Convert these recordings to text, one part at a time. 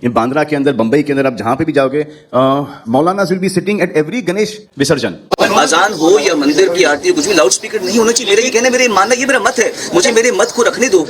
ये बांद्रा के अंदर, बंबई के अंदर, आप जहां पे भी जाओगे, मौलाना will be sitting at every Ganesh विसर्जन। अजान हो या मंदिर की आरती, कुछ भी लाउड स्पीकर नहीं होना चाहिए। मेरा ये कहना, मेरे मानना, ये मेरा मत है, मुझे मेरे मत को रखने दो।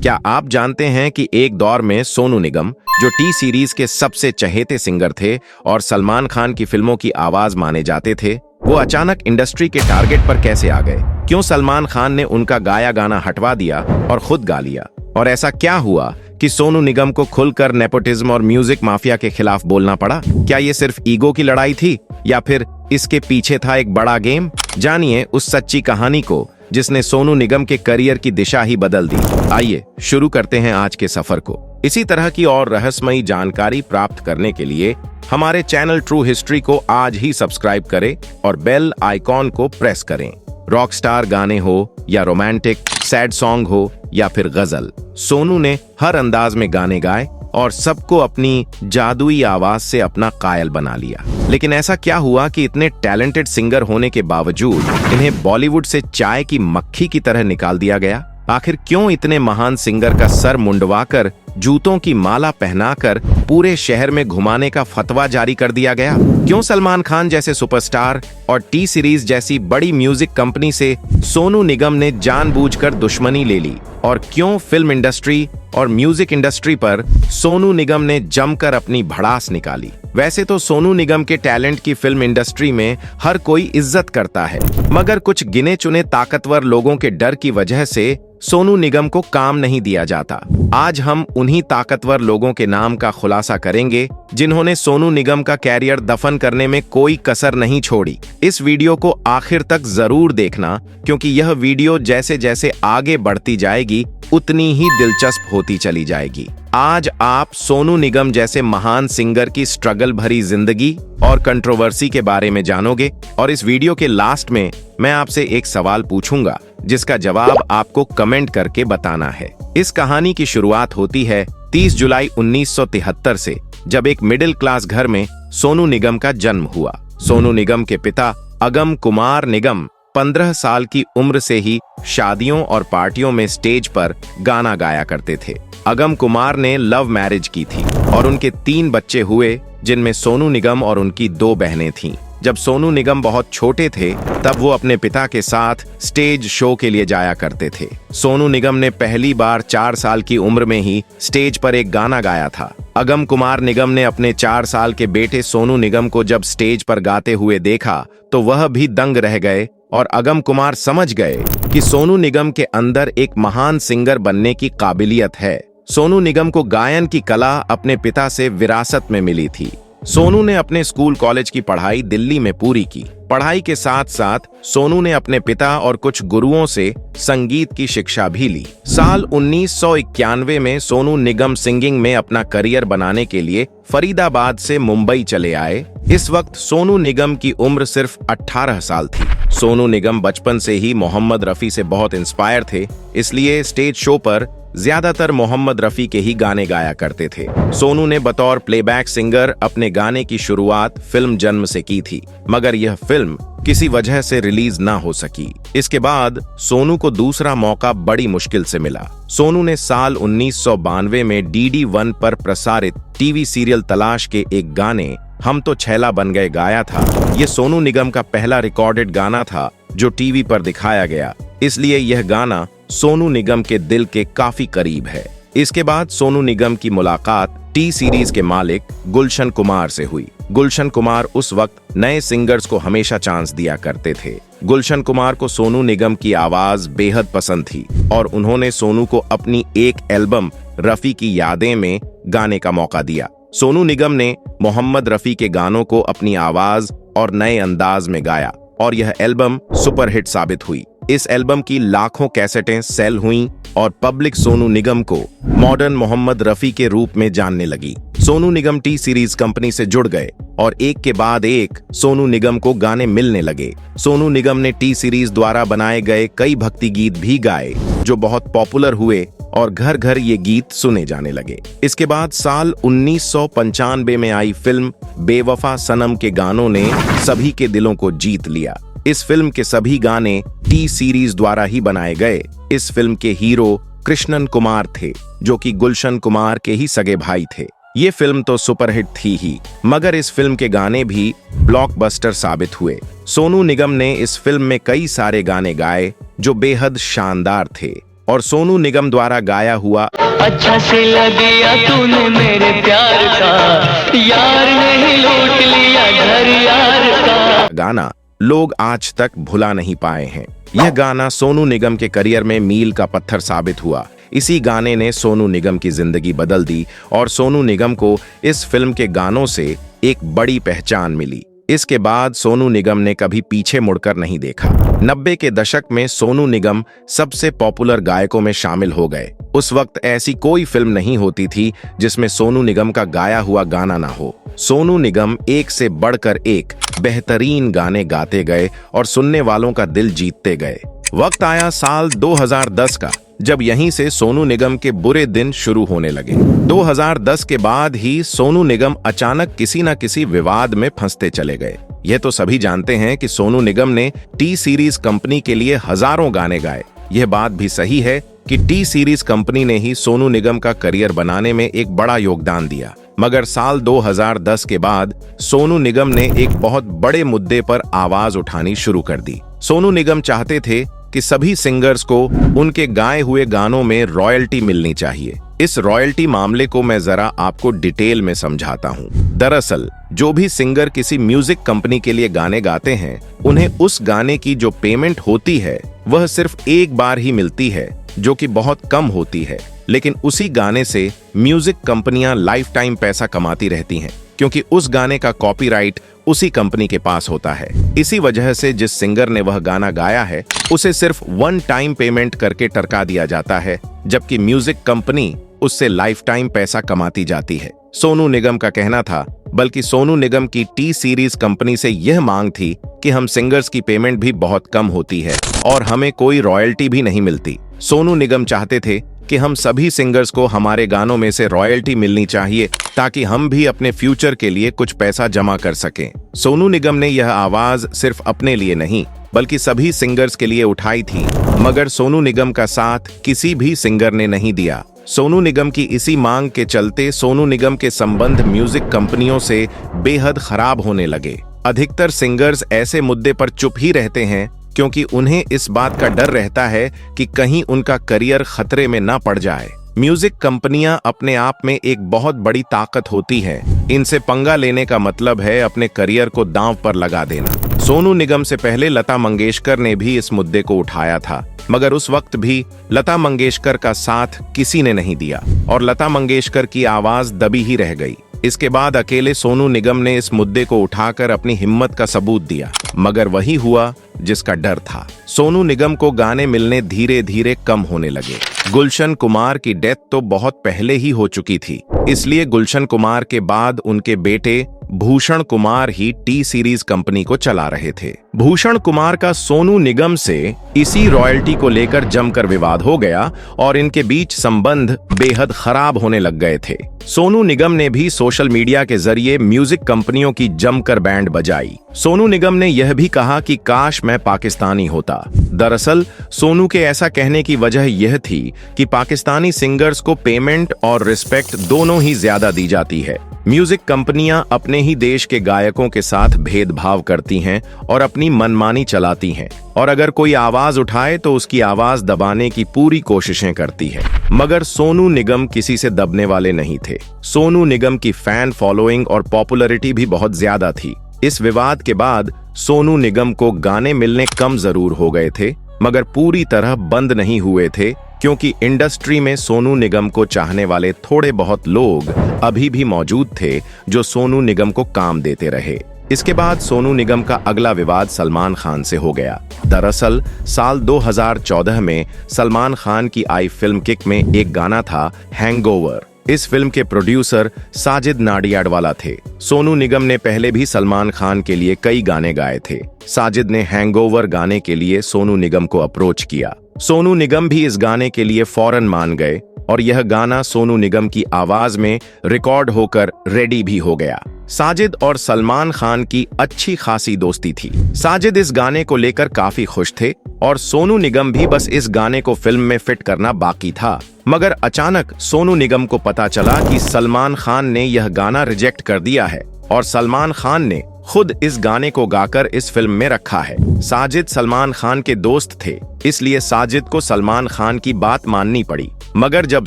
क्या आप जानते हैं कि एक दौर में सोनू निगम, जो टी सीरीज के सबसे चहेते सिंगर थे और सलमान खान की फिल्मों की आवाज माने जाते थे, वो अचानक इंडस्ट्री के टारगेट पर कैसे आ गए? क्यों सलमान खान ने उनका गाया गाना हटवा दिया और खुद गा लिया? और ऐसा क्या हुआ कि सोनू निगम को खुलकर नेपोटिज्म और म्यूजिक माफिया के खिलाफ बोलना पड़ा? क्या ये सिर्फ ईगो की लड़ाई थी या फिर इसके पीछे था एक बड़ा गेम? जानिए उस सच्ची कहानी को जिसने सोनू निगम के करियर की दिशा ही बदल दी। आइए शुरू करते हैं आज के सफर को। इसी तरह की और रहस्यमयी जानकारी प्राप्त करने के लिए हमारे चैनल ट्रू हिस्ट्री को आज ही सब्सक्राइब करें और बेल आइकॉन को प्रेस करें। रॉकस्टार गाने हो या रोमांटिक सैड सॉन्ग हो या फिर गजल, सोनू ने हर अंदाज में गाने गाए और सबको अपनी जादुई आवाज से अपना कायल बना लिया। लेकिन ऐसा क्या हुआ कि इतने टैलेंटेड सिंगर होने के बावजूद इन्हें बॉलीवुड से चाय की मक्खी की तरह निकाल दिया गया? आखिर क्यों इतने महान सिंगर का सर मुंडवाकर, जूतों की माला पहनाकर पूरे शहर में घुमाने का फतवा जारी कर दिया गया? क्यों सलमान खान जैसे सुपरस्टार और टी सीरीज जैसी बड़ी म्यूजिक कंपनी से सोनू निगम ने जानबूझकर दुश्मनी ले ली? और क्यों फिल्म इंडस्ट्री और म्यूजिक इंडस्ट्री पर सोनू निगम ने जमकर अपनी भड़ास निकाली? वैसे तो सोनू निगम के टैलेंट की फिल्म इंडस्ट्री में हर कोई इज्जत करता है, मगर कुछ गिने चुने ताकतवर लोगों के डर की वजह से सोनू निगम को काम नहीं दिया जाता। आज हम उन्हीं ताकतवर लोगों के नाम का खुलासा करेंगे जिन्होंने सोनू निगम का कैरियर दफन करने में कोई कसर नहीं छोड़ी। इस वीडियो को आखिर तक जरूर देखना, क्योंकि यह वीडियो जैसे जैसे आगे बढ़ती जाएगी उतनी ही दिलचस्प होती चली जाएगी। आज आप सोनू निगम जैसे महान सिंगर की स्ट्रगल भरी जिंदगी और कंट्रोवर्सी के बारे में जानोगे, और इस वीडियो के लास्ट में मैं आपसे एक सवाल पूछूंगा जिसका जवाब आपको कमेंट करके बताना है। इस कहानी की शुरुआत होती है 30 जुलाई 1973 से, जब एक मिडिल क्लास घर में सोनू निगम का जन्म हुआ। सोनू निगम के पिता अगम कुमार निगम 15 साल की उम्र से ही शादियों और पार्टियों में स्टेज पर गाना गाया करते थे। अगम कुमार ने लव मैरिज की थी और उनके 3 बच्चे हुए, जिनमें सोनू निगम और उनकी 2 बहनें थीं। जब सोनू निगम बहुत छोटे थे तब वो अपने पिता के साथ स्टेज शो के लिए जाया करते थे। सोनू निगम ने पहली बार 4 साल की उम्र में ही स्टेज पर एक गाना गाया था। अगम कुमार निगम ने अपने 4 साल के बेटे सोनू निगम को जब स्टेज पर गाते हुए देखा तो वह भी दंग रह गए और अगम कुमार समझ गए कि सोनू निगम के अंदर एक महान सिंगर बनने की काबिलियत है। सोनू निगम को गायन की कला अपने पिता से विरासत में मिली थी। सोनू ने अपने स्कूल कॉलेज की पढ़ाई दिल्ली में पूरी की। पढ़ाई के साथ साथ सोनू ने अपने पिता और कुछ गुरुओं से संगीत की शिक्षा भी ली। साल 1991 में सोनू निगम सिंगिंग में अपना करियर बनाने के लिए फरीदाबाद से मुंबई चले आए। इस वक्त सोनू निगम की उम्र सिर्फ 18 साल थी। सोनू निगम बचपन से ही मोहम्मद रफी से बहुत इंस्पायर थे, इसलिए स्टेज शो पर ज्यादातर मोहम्मद रफी के ही गाने गाया करते थे। सोनू ने बतौर प्लेबैक सिंगर अपने गाने की शुरुआत फिल्म जन्म से की थी, मगर यह फिल्म किसी वजह से रिलीज ना हो सकी। इसके बाद सोनू को दूसरा मौका बड़ी मुश्किल से मिला। सोनू ने साल 1992 में DD1 पर प्रसारित टीवी सीरियल तलाश के एक गाने हम तो छैला बन गए गाया था। यह सोनू निगम का पहला रिकॉर्डेड गाना था जो टीवी पर दिखाया गया, इसलिए यह गाना सोनू निगम के दिल के काफी करीब है। इसके बाद सोनू निगम की मुलाकात टी सीरीज के मालिक गुलशन कुमार से हुई। गुलशन कुमार उस वक्त नए सिंगर्स को हमेशा चांस दिया करते थे। गुलशन कुमार को सोनू निगम की आवाज बेहद पसंद थी और उन्होंने सोनू को अपनी एक एल्बम रफी की यादें में गाने का मौका दिया। सोनू निगम ने मोहम्मद रफी के गानों को अपनी आवाज और नए अंदाज में गाया और यह एल्बम सुपरहिट साबित हुई। इस एल्बम की लाखों कैसेटें सेल हुईं और पब्लिक सोनू निगम को मॉडर्न मोहम्मद रफी के रूप में जानने लगी। Sonu Nigam T series company से जुड़ गए और एक के बाद एक सोनू निगम को गाने मिलने लगे। सोनू निगम ने टी सीरीज द्वारा बनाए गए कई भक्ति गीत भी गाए जो बहुत पॉपुलर हुए और घर घर ये गीत सुने जाने लगे। इसके बाद साल 1995 में आई फिल्म बेवफा सनम के गानों ने सभी के दिलों को जीत लिया। इस फिल्म के सभी गाने टी सीरीज द्वारा ही बनाए गए। इस फिल्म के हीरो कृष्णन कुमार थे, जो कि गुलशन कुमार के ही सगे भाई थे। ये फिल्म तो सुपरहिट थी ही, मगर इस फिल्म के गाने भी ब्लॉकबस्टर साबित हुए। सोनू निगम ने इस फिल्म में कई सारे गाने गाए जो बेहद शानदार थे, और सोनू निगम द्वारा गाया हुआ अच्छा से लगिया तूने मेरे प्यार का, यार नहीं लूट लिया घर यार का गाना लोग आज तक भुला नहीं पाए हैं। यह गाना सोनू निगम के करियर में मील का पत्थर साबित हुआ। इसी गाने ने सोनू निगम की जिंदगी बदल दी और सोनू निगम को इस फिल्म के गानों से एक बड़ी पहचान मिली। इसके बाद सोनू निगम ने कभी पीछे मुड़कर नहीं देखा। 90 के दशक में सोनू निगम सबसे पॉपुलर गायकों में शामिल हो गए। उस वक्त ऐसी कोई फिल्म नहीं होती थी जिसमें सोनू निगम का गाया हुआ गाना ना हो। सोनू निगम एक से बढ़कर एक बेहतरीन गाने गाते गए और सुनने वालों का दिल जीतते गए। वक्त आया साल 2010 का, जब यहीं से सोनू निगम के बुरे दिन शुरू होने लगे। 2010 के बाद ही सोनू निगम अचानक किसी न किसी विवाद में फंसते चले गए। यह तो सभी जानते हैं कि सोनू निगम ने टी सीरीज कंपनी के लिए हजारों गाने गाए। यह बात भी सही है कि टी सीरीज कंपनी ने ही सोनू निगम का करियर बनाने में एक बड़ा योगदान दिया। मगर साल 2010 के बाद सोनू निगम ने एक बहुत बड़े मुद्दे पर आवाज उठानी शुरू कर दी। सोनू निगम चाहते थे कि सभी सिंगर्स को उनके गाए हुए गानों में रॉयल्टी मिलनी चाहिए। इस रॉयल्टी मामले को मैं जरा आपको डिटेल में समझाता हूँ। दरअसल जो भी सिंगर किसी म्यूजिक कंपनी के लिए गाने गाते हैं, उन्हें उस गाने की जो पेमेंट होती है वह सिर्फ एक बार ही मिलती है, जो कि बहुत कम होती है। लेकिन उसी गाने से म्यूजिक कंपनियां लाइफ टाइम पैसा कमाती रहती हैं, क्योंकि उस गाने का कॉपीराइट उसी कंपनी के पास होता है। इसी वजह से जिस सिंगर ने वह गाना गाया है उसे सिर्फ वन टाइम पेमेंट करके टरका दिया जाता है, जबकि म्यूजिक कंपनी उससे लाइफ टाइम पैसा कमाती जाती है। सोनू निगम का कहना था, बल्कि सोनू निगम की टी सीरीज कंपनी से यह मांग थी कि हम सिंगर्स की पेमेंट भी बहुत कम होती है और हमें कोई रॉयल्टी भी नहीं मिलती। सोनू निगम चाहते थे कि हम सभी सिंगर्स को हमारे गानों में से रॉयल्टी मिलनी चाहिए, ताकि हम भी अपने फ्यूचर के लिए कुछ पैसा जमा कर सकें। सोनू निगम ने यह आवाज सिर्फ अपने लिए नहीं बल्कि सभी सिंगर्स के लिए उठाई थी, मगर सोनू निगम का साथ किसी भी सिंगर ने नहीं दिया। सोनू निगम की इसी मांग के चलते सोनू निगम के संबंध म्यूजिक कंपनियों से बेहद खराब होने लगे। अधिकतर सिंगर्स ऐसे मुद्दे पर चुप ही रहते हैं, क्योंकि उन्हें इस बात का डर रहता है कि कहीं उनका करियर खतरे में ना पड़ जाए। म्यूजिक कंपनियां अपने आप में एक बहुत बड़ी ताकत होती हैं। इनसे पंगा लेने का मतलब है अपने करियर को दांव पर लगा देना। सोनू निगम से पहले लता मंगेशकर ने भी इस मुद्दे को उठाया था, मगर उस वक्त भी लता मंगेशकर का साथ किसी ने नहीं दिया और लता मंगेशकर की आवाज दबी ही रह गई। इसके बाद अकेले सोनू निगम ने इस मुद्दे को उठाकर अपनी हिम्मत का सबूत दिया, मगर वही हुआ जिसका डर था। सोनू निगम को गाने मिलने धीरे धीरे कम होने लगे। गुलशन कुमार की डेथ तो बहुत पहले ही हो चुकी थी, इसलिए गुलशन कुमार के बाद उनके बेटे भूषण कुमार ही टी सीरीज कंपनी को चला रहे थे। भूषण कुमार का सोनू निगम से इसी रॉयल्टी को लेकर जमकर विवाद हो गया और इनके बीच संबंध बेहद खराब होने लग गए थे। सोनू निगम ने भी सोशल मीडिया के जरिए म्यूजिक कंपनियों की जमकर बैंड बजाई। सोनू निगम ने यह भी कहा कि काश मैं पाकिस्तानी होता। दरअसल सोनू के ऐसा कहने की वजह यह थी कि पाकिस्तानी सिंगर्स को पेमेंट और रिस्पेक्ट दोनों ही ज्यादा दी जाती है। म्यूजिक कंपनियां अपने ही देश के गायकों के साथ भेदभाव करती हैं और अपनी मनमानी चलाती हैं, और अगर कोई आवाज उठाए तो उसकी आवाज दबाने की पूरी कोशिशें करती है। मगर सोनू निगम किसी से दबने वाले नहीं थे। सोनू निगम की फैन फॉलोइंग और पॉपुलैरिटी भी बहुत ज्यादा थी। इस विवाद के बाद सोनू निगम को गाने मिलने कम जरूर हो गए थे, मगर पूरी तरह बंद नहीं हुए थे, क्योंकि इंडस्ट्री में सोनू निगम को चाहने वाले थोड़े बहुत लोग अभी भी मौजूद थे जो सोनू निगम को काम देते रहे। इसके बाद सोनू निगम का अगला विवाद सलमान खान से हो गया। दरअसल साल 2014 में सलमान खान की आई फिल्म किक में एक गाना था हैंगओवर। इस फिल्म के प्रोड्यूसर साजिद नाडियाडवाला थे। सोनू निगम ने पहले भी सलमान खान के लिए कई गाने गाए थे। साजिद ने हैंगओवर गाने के लिए सोनू निगम को अप्रोच किया। सोनू निगम भी इस गाने के लिए फौरन मान गए और यह गाना सोनू निगम की आवाज में रिकॉर्ड होकर रेडी भी हो गया। साजिद और सलमान खान की अच्छी खासी दोस्ती थी। साजिद इस गाने को लेकर काफी खुश थे, और सोनू निगम भी बस इस गाने को फिल्म में फिट करना बाकी था। मगर अचानक सोनू निगम को पता चला कि सलमान खान ने यह गाना रिजेक्ट कर दिया है और सलमान खान ने खुद इस गाने को गाकर इस फिल्म में रखा है। साजिद सलमान खान के दोस्त थे, इसलिए साजिद को सलमान खान की बात माननी पड़ी। मगर जब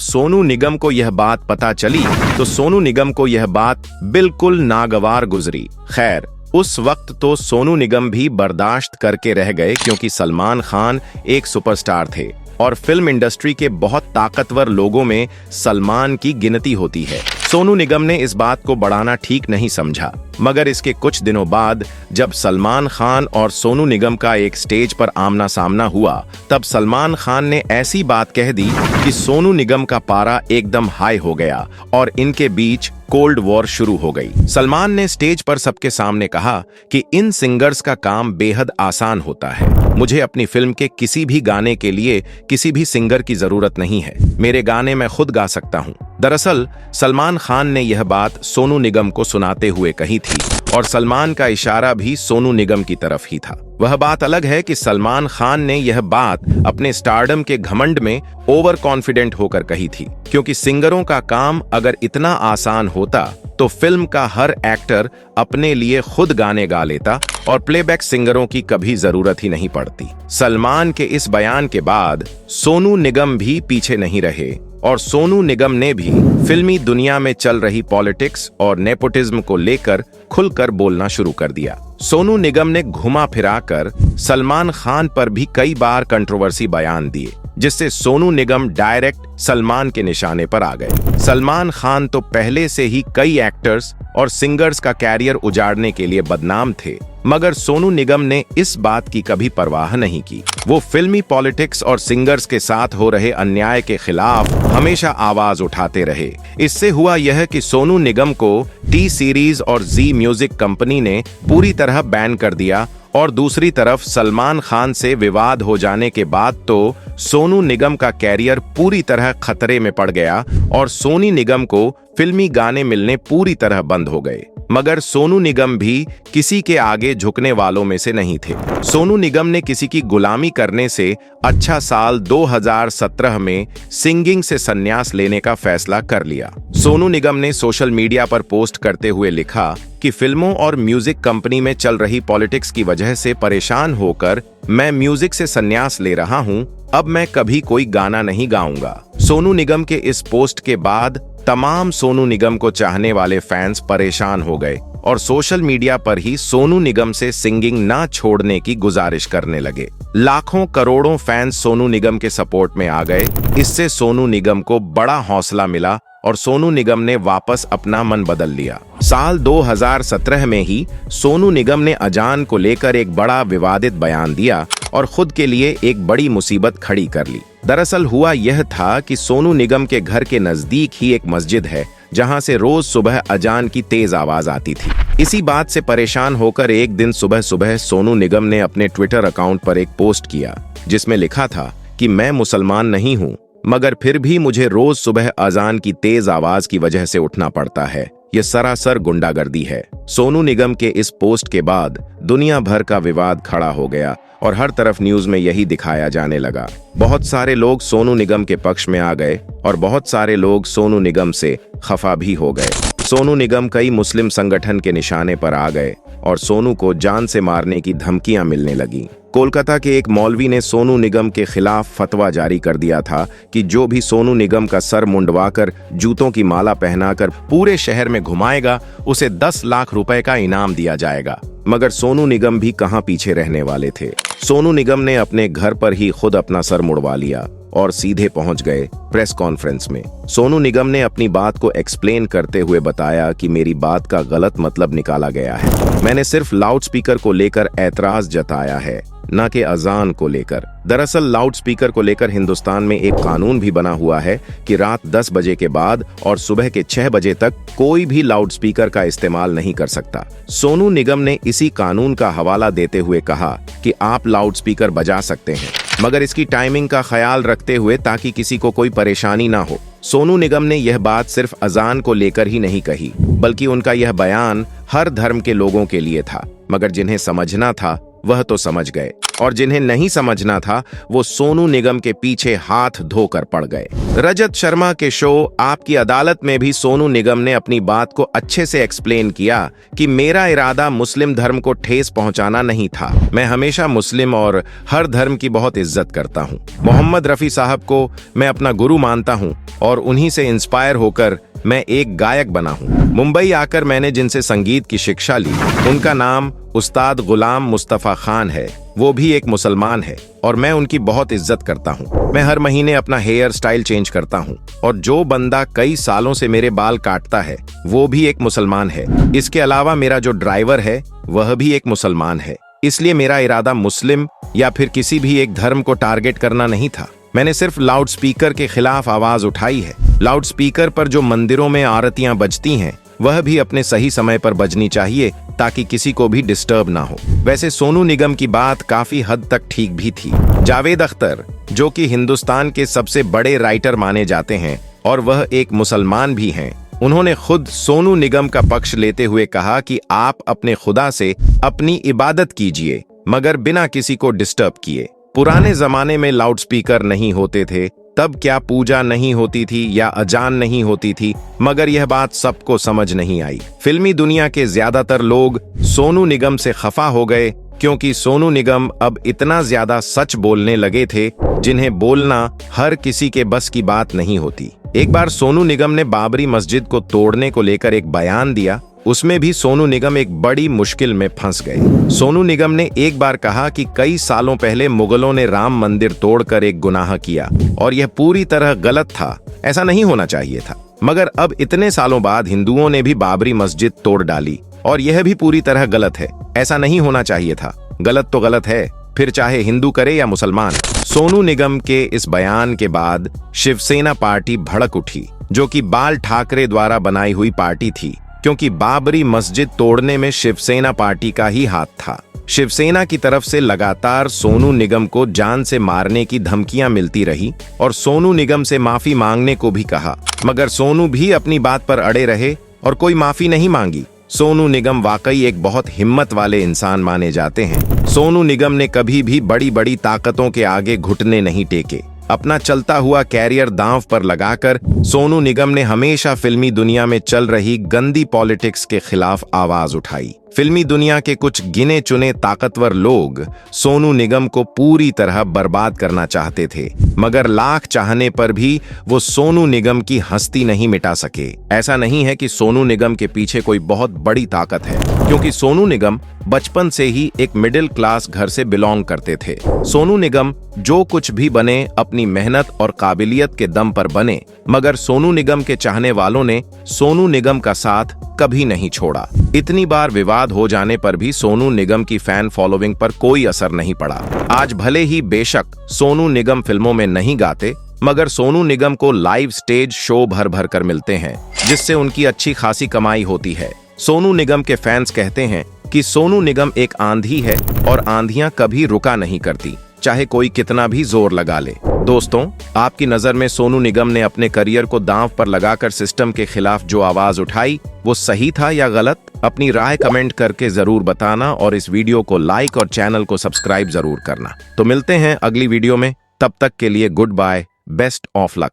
सोनू निगम को यह बात पता चली तो सोनू निगम को यह बात बिल्कुल नागवार गुजरी। खैर, उस वक्त तो सोनू निगम भी बर्दाश्त करके रह गए, क्योंकि सलमान खान एक सुपरस्टार थे और फिल्म इंडस्ट्री के बहुत ताकतवर लोगों में सलमान की गिनती होती है। सोनू निगम ने इस बात को बढ़ाना ठीक नहीं समझा। मगर इसके कुछ दिनों बाद जब सलमान खान और सोनू निगम का एक स्टेज पर आमना सामना हुआ, तब सलमान खान ने ऐसी बात कह दी कि सोनू निगम का पारा एकदम हाई हो गया और इनके बीच कोल्ड वॉर शुरू हो गई। सलमान ने स्टेज पर सबके सामने कहा कि इन सिंगर्स का काम बेहद आसान होता है। मुझे अपनी फिल्म के किसी भी गाने के लिए किसी भी सिंगर की जरूरत नहीं है। मेरे गाने मैं खुद गा सकता हूँ। दरअसल सलमान खान ने यह बात सोनू निगम को सुनाते हुए कही थी और सलमान का इशारा भी सोनू निगम की तरफ ही था। वह बात अलग है कि सलमान खान ने यह बात अपने स्टारडम के घमंड में ओवर कॉन्फिडेंट होकर कही थी, क्योंकि सिंगरों का काम अगर इतना आसान होता तो फिल्म का हर एक्टर अपने लिए खुद गाने गा लेता और प्लेबैक सिंगरों की कभी जरूरत ही नहीं पड़ती। सलमान के इस बयान के बाद सोनू निगम भी पीछे नहीं रहे और सोनू निगम ने भी फिल्मी दुनिया में चल रही पॉलिटिक्स और नेपोटिज्म को लेकर खुलकर बोलना शुरू कर दिया। सोनू निगम ने घुमा फिराकर सलमान खान पर भी कई बार कंट्रोवर्सी बयान दिए, जिससे सोनू निगम डायरेक्ट सलमान के निशाने पर आ गए। सलमान खान तो पहले से ही कई एक्टर्स और सिंगर्स का कैरियर उजाड़ने के लिए बदनाम थे, मगर सोनू निगम ने इस बात की कभी परवाह नहीं की। वो फिल्मी पॉलिटिक्स और सिंगर्स के साथ हो रहे अन्याय के खिलाफ हमेशा आवाज उठाते रहे। इससे हुआ यह कि सोनू निगम को टी सीरीज और जी म्यूजिक कंपनी ने पूरी तरह बैन कर दिया और दूसरी तरफ सलमान खान से विवाद हो जाने के बाद तो सोनू निगम का कैरियर पूरी तरह खतरे में पड़ गया और सोनी निगम को फिल्मी गाने मिलने पूरी तरह बंद हो गए। मगर सोनू निगम भी किसी के आगे झुकने वालों में से नहीं थे। सोनू निगम ने किसी की गुलामी करने से अच्छा साल 2017 में सिंगिंग से संन्यास लेने का फैसला कर लिया। सोनू निगम ने सोशल मीडिया पर पोस्ट करते हुए लिखा कि फिल्मों और म्यूजिक कंपनी में चल रही पॉलिटिक्स की वजह से परेशान होकर मैं म्यूजिक से संन्यास ले रहा हूं। अब मैं कभी कोई गाना नहीं गाऊंगा। सोनू निगम के इस पोस्ट के बाद तमाम सोनू निगम को चाहने वाले फैंस परेशान हो गए और सोशल मीडिया पर ही सोनू निगम से सिंगिंग ना छोड़ने की गुजारिश करने लगे। लाखों करोड़ों फैंस सोनू निगम के सपोर्ट में आ गए। इससे सोनू निगम को बड़ा हौसला मिला और सोनू निगम ने वापस अपना मन बदल लिया। साल 2017 में ही सोनू निगम ने अजान को लेकर एक बड़ा विवादित बयान दिया और खुद के लिए एक बड़ी मुसीबत खड़ी कर ली। दरअसल हुआ यह था कि सोनू निगम के घर के नजदीक ही एक मस्जिद है, जहां से रोज सुबह अजान की तेज आवाज आती थी। इसी बात से परेशान होकर एक दिन सुबह सुबह सोनू निगम ने अपने ट्विटर अकाउंट पर एक पोस्ट किया, जिसमें लिखा था कि मैं मुसलमान नहीं हूं, मगर फिर भी मुझे रोज सुबह अजान की तेज आवाज की वजह से उठना पड़ता है। ये सरासर गुंडागर्दी है। सोनू निगम के इस पोस्ट के बाद दुनिया भर का विवाद खड़ा हो गया और हर तरफ न्यूज में यही दिखाया जाने लगा। बहुत सारे लोग सोनू निगम के पक्ष में आ गए और बहुत सारे लोग सोनू निगम से खफा भी हो गए। सोनू निगम कई मुस्लिम संगठन के निशाने पर आ गए और सोनू को जान से मारने की धमकियां मिलने लगी। कोलकाता के एक मौलवी ने सोनू निगम के खिलाफ फतवा जारी कर दिया था कि जो भी सोनू निगम का सर मुंडवाकर जूतों की माला पहनाकर पूरे शहर में घुमाएगा, उसे 10 लाख रुपए का इनाम दिया जाएगा। मगर सोनू निगम भी कहां पीछे रहने वाले थे। सोनू निगम ने अपने घर पर ही खुद अपना सर मुड़वा लिया और सीधे पहुंच गए प्रेस कॉन्फ्रेंस में। सोनू निगम ने अपनी बात को एक्सप्लेन करते हुए बताया कि मेरी बात का गलत मतलब निकाला गया है। मैंने सिर्फ लाउड स्पीकर को लेकर ऐतराज जताया है, न कि अजान को लेकर। दरअसल लाउड स्पीकर को लेकर हिंदुस्तान में एक कानून भी बना हुआ है कि रात 10 बजे के बाद और सुबह के 6 बजे तक कोई भी लाउड स्पीकर का इस्तेमाल नहीं कर सकता। सोनू निगम ने इसी कानून का हवाला देते हुए कहा कि आप लाउड स्पीकर बजा सकते हैं, मगर इसकी टाइमिंग का ख्याल रखते हुए ताकि किसी को कोई परेशानी ना हो। सोनू निगम ने यह बात सिर्फ अजान को लेकर ही नहीं कही, बल्कि उनका यह बयान हर धर्म के लोगों के लिए था, मगर जिन्हें समझना था वह तो समझ गए, और जिन्हें नहीं समझना था वो सोनू निगम के पीछे हाथ धोकर पड़ गए। रजत शर्मा के शो आपकी अदालत में भी सोनू निगम ने अपनी बात को अच्छे से एक्सप्लेन किया कि मेरा इरादा मुस्लिम धर्म को ठेस पहुंचाना नहीं था। मैं हमेशा मुस्लिम और हर धर्म की बहुत इज्जत करता हूं। मोहम्मद रफी साहब को मैं अपना गुरु मानता हूं और उन्हीं से इंस्पायर होकर मैं एक गायक बना हूं। मुंबई आकर मैंने जिनसे संगीत की शिक्षा ली उनका नाम उस्ताद गुलाम मुस्तफा खान है। वो भी एक मुसलमान है और मैं उनकी बहुत इज्जत करता हूँ। मैं हर महीने अपना हेयर स्टाइल चेंज करता हूँ और जो बंदा कई सालों से मेरे बाल काटता है वो भी एक मुसलमान है। इसके अलावा मेरा जो ड्राइवर है वह भी एक मुसलमान है। इसलिए मेरा इरादा मुस्लिम या फिर किसी भी एक धर्म को टारगेट करना नहीं था। मैंने सिर्फ लाउड स्पीकर के खिलाफ आवाज उठाई है। लाउड स्पीकर पर जो मंदिरों में आरतियां बजती हैं वह भी अपने सही समय पर बजनी चाहिए ताकि किसी को भी डिस्टर्ब ना हो। वैसे सोनू निगम की बात काफी हद तक ठीक भी थी। जावेद अख्तर जो कि हिंदुस्तान के सबसे बड़े राइटर माने जाते हैं और वह एक मुसलमान भी हैं, उन्होंने खुद सोनू निगम का पक्ष लेते हुए कहा कि आप अपने खुदा से अपनी इबादत कीजिए मगर बिना किसी को डिस्टर्ब किए। पुराने जमाने में लाउड स्पीकर नहीं होते थे, तब क्या पूजा नहीं होती थी या अजान नहीं होती थी, मगर यह बात सबको समझ नहीं आई। फिल्मी दुनिया के ज्यादातर लोग सोनू निगम से खफा हो गए क्योंकि सोनू निगम अब इतना ज्यादा सच बोलने लगे थे जिन्हें बोलना हर किसी के बस की बात नहीं होती। एक बार सोनू निगम ने बाबरी मस्जिद को तोड़ने को लेकर एक बयान दिया। उसमें भी सोनू निगम एक बड़ी मुश्किल में फंस गए। सोनू निगम ने एक बार कहा कि कई सालों पहले मुगलों ने राम मंदिर तोड़कर एक गुनाह किया और यह पूरी तरह गलत था, ऐसा नहीं होना चाहिए था। मगर अब इतने सालों बाद हिंदुओं ने भी बाबरी मस्जिद तोड़ डाली और यह भी पूरी तरह गलत है, ऐसा नहीं होना चाहिए था। गलत तो गलत है, फिर चाहे हिंदू करे या मुसलमान। सोनू निगम के इस बयान के बाद शिवसेना पार्टी भड़क उठी, जो कि बाल ठाकरे द्वारा बनाई हुई पार्टी थी, क्योंकि बाबरी मस्जिद तोड़ने में शिवसेना पार्टी का ही हाथ था। शिवसेना की तरफ से लगातार सोनू निगम को जान से मारने की धमकियां मिलती रही और सोनू निगम से माफी मांगने को भी कहा, मगर सोनू भी अपनी बात पर अड़े रहे और कोई माफी नहीं मांगी। सोनू निगम वाकई एक बहुत हिम्मत वाले इंसान माने जाते हैं। सोनू निगम ने कभी भी बड़ी बड़ी ताकतों के आगे घुटने नहीं टेके। अपना चलता हुआ कैरियर दांव पर लगाकर सोनू निगम ने हमेशा फिल्मी दुनिया में चल रही गंदी पॉलिटिक्स के खिलाफ आवाज उठाई। फिल्मी दुनिया के कुछ गिने चुने ताकतवर लोग सोनू निगम को पूरी तरह बर्बाद करना चाहते थे, मगर लाख चाहने पर भी वो सोनू निगम की हस्ती नहीं मिटा सके। ऐसा नहीं है कि सोनू निगम के पीछे कोई बहुत बड़ी ताकत है, क्योंकि सोनू निगम बचपन से ही एक मिडिल क्लास घर से बिलोंग करते थे। सोनू निगम जो कुछ भी बने अपनी मेहनत और काबिलियत के दम पर बने, मगर सोनू निगम के चाहने वालों ने सोनू निगम का साथ कभी नहीं छोड़ा। इतनी बार विवाद हो जाने पर भी सोनू निगम की फैन फॉलोइंग पर कोई असर नहीं पड़ा। आज भले ही बेशक सोनू निगम फिल्मों में नहीं गाते, मगर सोनू निगम को लाइव स्टेज शो भर भर कर मिलते हैं, जिससे उनकी अच्छी खासी कमाई होती है। सोनू निगम के फैंस कहते हैं कि सोनू निगम एक आंधी है और आंधियां कभी रुका नहीं करती, चाहे कोई कितना भी जोर लगा ले। दोस्तों, आपकी नजर में सोनू निगम ने अपने करियर को दांव पर लगाकर सिस्टम के खिलाफ जो आवाज उठाई वो सही था या गलत? अपनी राय कमेंट करके जरूर बताना और इस वीडियो को लाइक और चैनल को सब्सक्राइब जरूर करना। तो मिलते हैं अगली वीडियो में, तब तक के लिए goodbye, best of luck.